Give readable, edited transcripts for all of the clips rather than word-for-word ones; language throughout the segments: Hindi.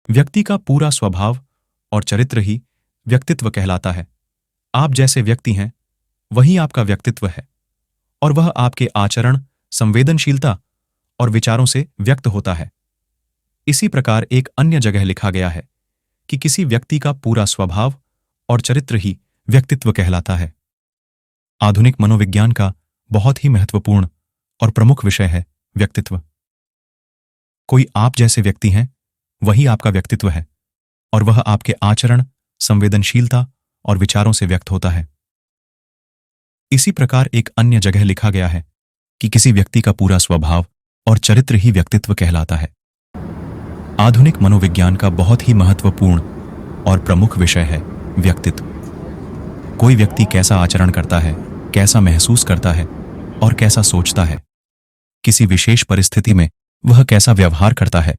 व्यक्ति का पूरा स्वभाव और चरित्र ही व्यक्तित्व कहलाता है। आप जैसे व्यक्ति हैं वही आपका व्यक्तित्व है और वह आपके आचरण, संवेदनशीलता और विचारों से व्यक्त होता है। इसी प्रकार एक अन्य जगह लिखा गया है कि किसी व्यक्ति का पूरा स्वभाव और चरित्र ही व्यक्तित्व कहलाता है। आधुनिक मनोविज्ञान का बहुत ही महत्वपूर्ण और प्रमुख विषय है व्यक्तित्व। कोई आप जैसे व्यक्ति हैं वही आपका व्यक्तित्व है और वह आपके आचरण, संवेदनशीलता और विचारों से व्यक्त होता है। इसी प्रकार एक अन्य जगह लिखा गया है कि किसी व्यक्ति का पूरा स्वभाव और चरित्र ही व्यक्तित्व कहलाता है। आधुनिक मनोविज्ञान का बहुत ही महत्वपूर्ण और प्रमुख विषय है व्यक्तित्व। कोई व्यक्ति कैसा आचरण करता है, कैसा महसूस करता है और कैसा सोचता है, किसी विशेष परिस्थिति में वह कैसा व्यवहार करता है,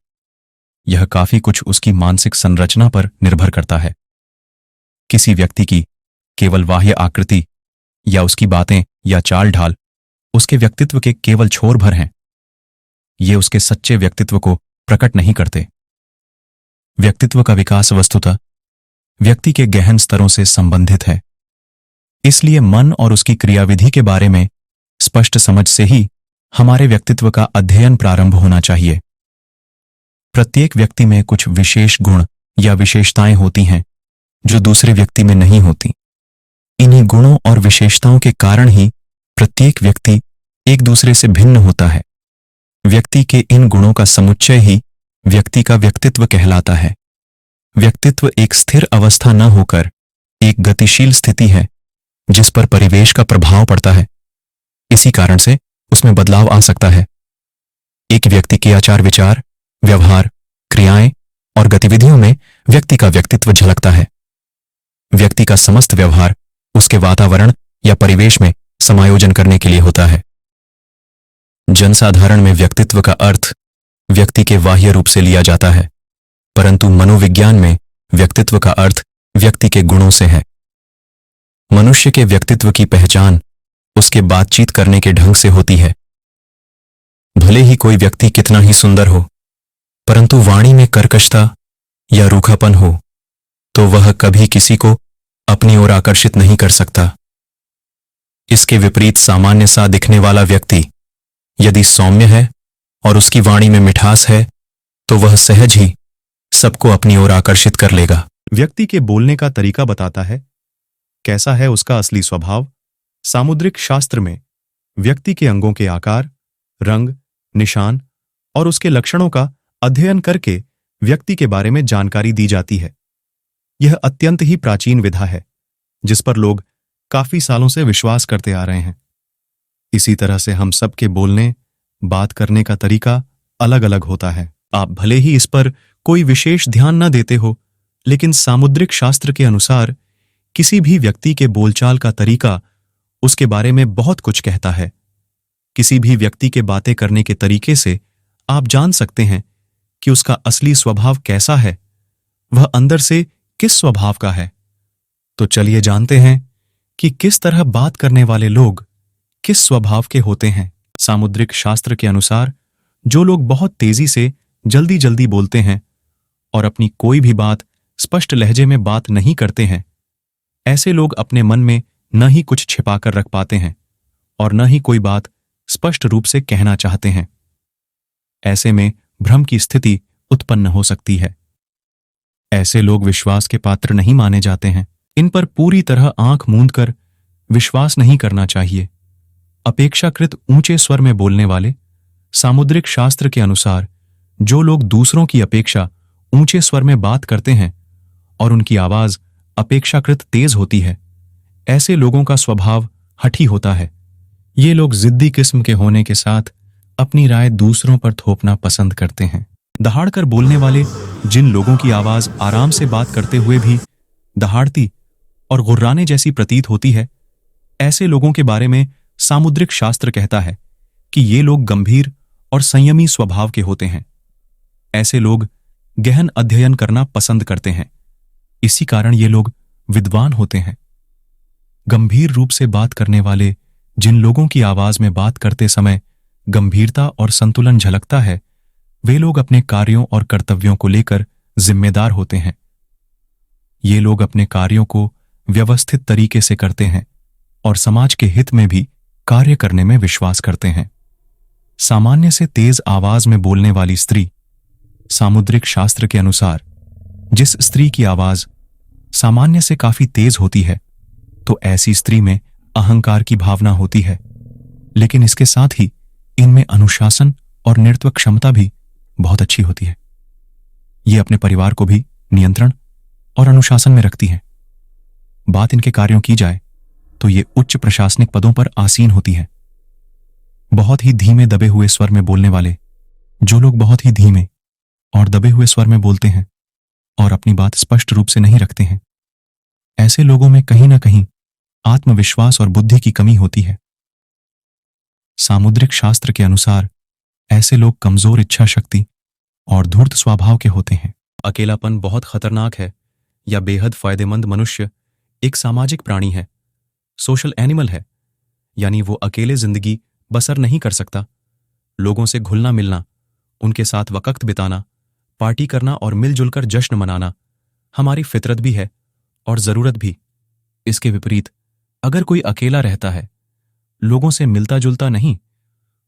यह काफी कुछ उसकी मानसिक संरचना पर निर्भर करता है। किसी व्यक्ति की केवल बाह्य आकृति या उसकी बातें या चाल ढाल उसके व्यक्तित्व के केवल छोर भर हैं। ये उसके सच्चे व्यक्तित्व को प्रकट नहीं करते। व्यक्तित्व का विकास वस्तुतः व्यक्ति के गहन स्तरों से संबंधित है। इसलिए मन और उसकी क्रियाविधि के बारे में स्पष्ट समझ से ही हमारे व्यक्तित्व का अध्ययन प्रारंभ होना चाहिए। प्रत्येक व्यक्ति में कुछ विशेष गुण या विशेषताएं होती हैं जो दूसरे व्यक्ति में नहीं होती। इन्हीं गुणों और विशेषताओं के कारण ही प्रत्येक व्यक्ति एक दूसरे से भिन्न होता है। व्यक्ति के इन गुणों का समुच्चय ही व्यक्ति का व्यक्तित्व कहलाता है। व्यक्तित्व एक स्थिर अवस्था न होकर एक गतिशील स्थिति है जिस पर परिवेश का प्रभाव पड़ता है। इसी कारण से उसमें बदलाव आ सकता है। एक व्यक्ति के आचार विचार, व्यवहार, क्रियाएं और गतिविधियों में व्यक्ति का व्यक्तित्व झलकता है। व्यक्ति का समस्त व्यवहार उसके वातावरण या परिवेश में समायोजन करने के लिए होता है। जनसाधारण में व्यक्तित्व का अर्थ व्यक्ति के बाह्य रूप से लिया जाता है, परंतु मनोविज्ञान में व्यक्तित्व का अर्थ व्यक्ति के गुणों से है। मनुष्य के व्यक्तित्व की पहचान उसके बातचीत करने के ढंग से होती है। भले ही कोई व्यक्ति कितना ही सुंदर हो, परंतु वाणी में कर्कशता या रूखापन हो तो वह कभी किसी को अपनी ओर आकर्षित नहीं कर सकता। इसके विपरीत सामान्य सा दिखने वाला व्यक्ति यदि सौम्य है और उसकी वाणी में मिठास है तो वह सहज ही सबको अपनी ओर आकर्षित कर लेगा। व्यक्ति के बोलने का तरीका बताता है कैसा है उसका असली स्वभाव। सामुद्रिक शास्त्र में व्यक्ति के अंगों के आकार, रंग, निशान और उसके लक्षणों का अध्ययन करके व्यक्ति के बारे में जानकारी दी जाती है। यह अत्यंत ही प्राचीन विधा है जिस पर लोग काफी सालों से विश्वास करते आ रहे हैं। इसी तरह से हम सबके बोलने, बात करने का तरीका अलग अलग होता है। आप भले ही इस पर कोई विशेष ध्यान न देते हो, लेकिन सामुद्रिक शास्त्र के अनुसार किसी भी व्यक्ति के बोलचाल का तरीका उसके बारे में बहुत कुछ कहता है। किसी भी व्यक्ति के बातें करने के तरीके से आप जान सकते हैं कि उसका असली स्वभाव कैसा है, वह अंदर से किस स्वभाव का है। तो चलिए जानते हैं कि किस तरह बात करने वाले लोग किस स्वभाव के होते हैं। सामुद्रिक शास्त्र के अनुसार जो लोग बहुत तेजी से जल्दी जल्दी बोलते हैं और अपनी कोई भी बात स्पष्ट लहजे में बात नहीं करते हैं, ऐसे लोग अपने मन में न ही कुछ छिपाकर रख पाते हैं और न ही कोई बात स्पष्ट रूप से कहना चाहते हैं। ऐसे में भ्रम की स्थिति उत्पन्न हो सकती है। ऐसे लोग विश्वास के पात्र नहीं माने जाते हैं। इन पर पूरी तरह आंख मूंद कर विश्वास नहीं करना चाहिए। अपेक्षाकृत ऊंचे स्वर में बोलने वाले, सामुद्रिक शास्त्र के अनुसार जो लोग दूसरों की अपेक्षा ऊंचे स्वर में बात करते हैं और उनकी आवाज अपेक्षाकृत तेज होती है, ऐसे लोगों का स्वभाव हठी होता है। ये लोग जिद्दी किस्म के होने के साथ अपनी राय दूसरों पर थोपना पसंद करते हैं। दहाड़कर बोलने वाले, जिन लोगों की आवाज आराम से बात करते हुए भी दहाड़ती और गुर्राने जैसी प्रतीत होती है, ऐसे लोगों के बारे में सामुद्रिक शास्त्र कहता है कि ये लोग गंभीर और संयमी स्वभाव के होते हैं। ऐसे लोग गहन अध्ययन करना पसंद करते हैं। इसी कारण ये लोग विद्वान होते हैं। गंभीर रूप से बात करने वाले, जिन लोगों की आवाज में बात करते समय गंभीरता और संतुलन झलकता है, वे लोग अपने कार्यों और कर्तव्यों को लेकर जिम्मेदार होते हैं। ये लोग अपने कार्यों को व्यवस्थित तरीके से करते हैं और समाज के हित में भी कार्य करने में विश्वास करते हैं। सामान्य से तेज आवाज में बोलने वाली स्त्री, सामुद्रिक शास्त्र के अनुसार जिस स्त्री की आवाज सामान्य से काफी तेज होती है, तो ऐसी स्त्री में अहंकार की भावना होती है, लेकिन इसके साथ ही इनमें अनुशासन और नेतृत्व क्षमता भी बहुत अच्छी होती है। ये अपने परिवार को भी नियंत्रण और अनुशासन में रखती हैं। बात इनके कार्यों की जाए तो ये उच्च प्रशासनिक पदों पर आसीन होती है। बहुत ही धीमे दबे हुए स्वर में बोलने वाले, जो लोग बहुत ही धीमे और दबे हुए स्वर में बोलते हैं और अपनी बात स्पष्ट रूप से नहीं रखते हैं, ऐसे लोगों में कहीं ना कहीं आत्मविश्वास और बुद्धि की कमी होती है। सामुद्रिक शास्त्र के अनुसार ऐसे लोग कमजोर इच्छा शक्ति और धूर्त स्वभाव के होते हैं। अकेलापन बहुत खतरनाक है या बेहद फायदेमंद। मनुष्य एक सामाजिक प्राणी है, सोशल एनिमल है, यानी वो अकेले जिंदगी बसर नहीं कर सकता। लोगों से घुलना मिलना, उनके साथ वक्त बिताना, पार्टी करना और मिलजुल कर जश्न मनाना हमारी फितरत भी है और जरूरत भी। इसके विपरीत अगर कोई अकेला रहता है, लोगों से मिलता जुलता नहीं,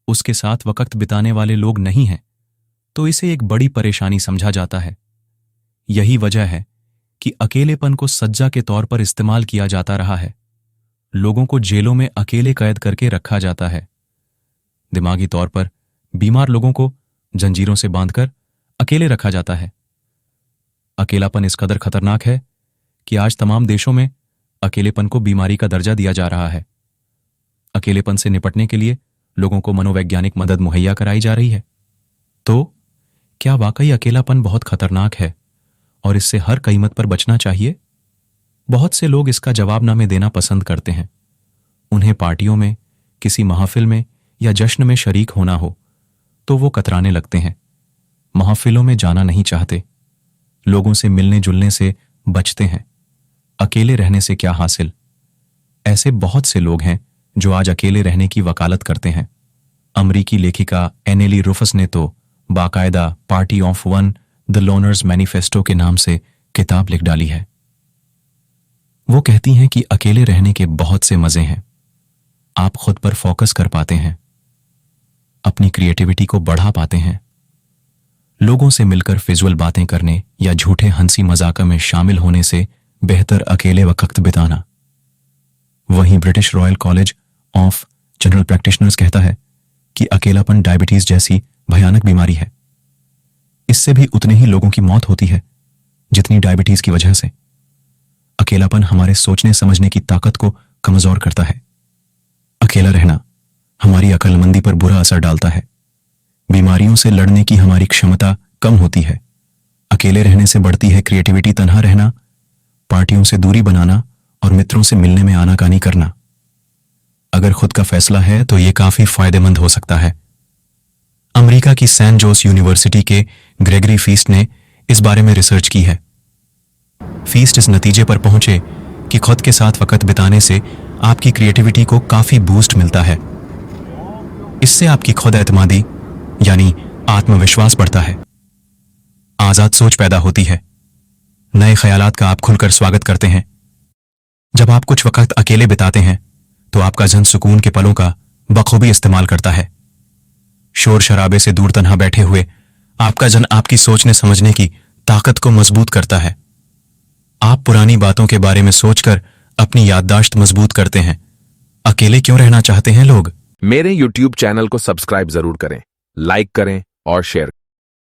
उसके साथ वक्त बिताने वाले लोग नहीं हैं, तो इसे एक बड़ी परेशानी समझा जाता है। यही वजह है कि अकेलेपन को सज्जा के तौर पर इस्तेमाल किया जाता रहा है। लोगों को जेलों में अकेले कैद करके रखा जाता है। दिमागी तौर पर बीमार लोगों को जंजीरों से बांधकर अकेले रखा जाता है। अकेलापन इस कदर खतरनाक है कि आज तमाम देशों में अकेलेपन को बीमारी का दर्जा दिया जा रहा है। अकेलेपन से निपटने के लिए लोगों को मनोवैज्ञानिक मदद मुहैया कराई जा रही है। तो क्या वाकई अकेलापन बहुत खतरनाक है और इससे हर कीमत पर बचना चाहिए? बहुत से लोग इसका जवाबनामे देना पसंद करते हैं। उन्हें पार्टियों में, किसी महफिल में या जश्न में शरीक होना हो तो वो कतराने लगते हैं। महफिलों में जाना नहीं चाहते, लोगों से मिलने जुलने से बचते हैं। अकेले रहने से क्या हासिल? ऐसे बहुत से लोग हैं जो आज अकेले रहने की वकालत करते हैं। अमरीकी लेखिका एनेली रुफस ने तो बाकायदा party of one the loners manifesto के नाम से किताब लिख डाली है। वो कहती हैं कि अकेले रहने के बहुत से मजे हैं। आप खुद पर फोकस कर पाते हैं, अपनी क्रिएटिविटी को बढ़ा पाते हैं। लोगों से मिलकर फिजुअल बातें करने या झूठे हंसी मजाक में शामिल होने से बेहतर अकेले वक्त बिताना। वहीं British royal college of general practitioners कहता है कि अकेलापन डायबिटीज जैसी भयानक बीमारी है। इससे भी उतने ही लोगों की मौत होती है जितनी डायबिटीज की वजह से। अकेलापन हमारे सोचने समझने की ताकत को कमजोर करता है। अकेला रहना हमारी अक्लमंदी पर बुरा असर डालता है। बीमारियों से लड़ने की हमारी क्षमता कम होती है। अकेले रहने से बढ़ती है क्रिएटिविटी। तन्हा रहना, पार्टियों से दूरी बनाना और मित्रों से मिलने में आनाकानी करना। अगर खुद का फैसला है तो यह काफी फायदेमंद हो सकता है। अमेरिका की सैन जोस यूनिवर्सिटी के ग्रेगरी फीस्ट ने इस बारे में रिसर्च की है। फीस्ट इस नतीजे पर पहुंचे कि खुद के साथ वक्त बिताने से आपकी क्रिएटिविटी को काफी बूस्ट मिलता है। इससे आपकी खुद एतमादी यानी आत्मविश्वास बढ़ता है। आजाद सोच पैदा होती है। नए ख्यालात का आप खुलकर स्वागत करते हैं। जब आप कुछ वक्त अकेले बिताते हैं तो आपका जन सुकून के पलों का बखूबी इस्तेमाल करता है। शोर शराबे से दूर तन्हा बैठे हुए आपका जन आपकी सोचने समझने की ताकत को मजबूत करता है। आप पुरानी बातों के बारे में सोचकर अपनी याददाश्त मजबूत करते हैं। अकेले क्यों रहना चाहते हैं लोग? मेरे YouTube चैनल को सब्सक्राइब जरूर करें, लाइक करें और शेयर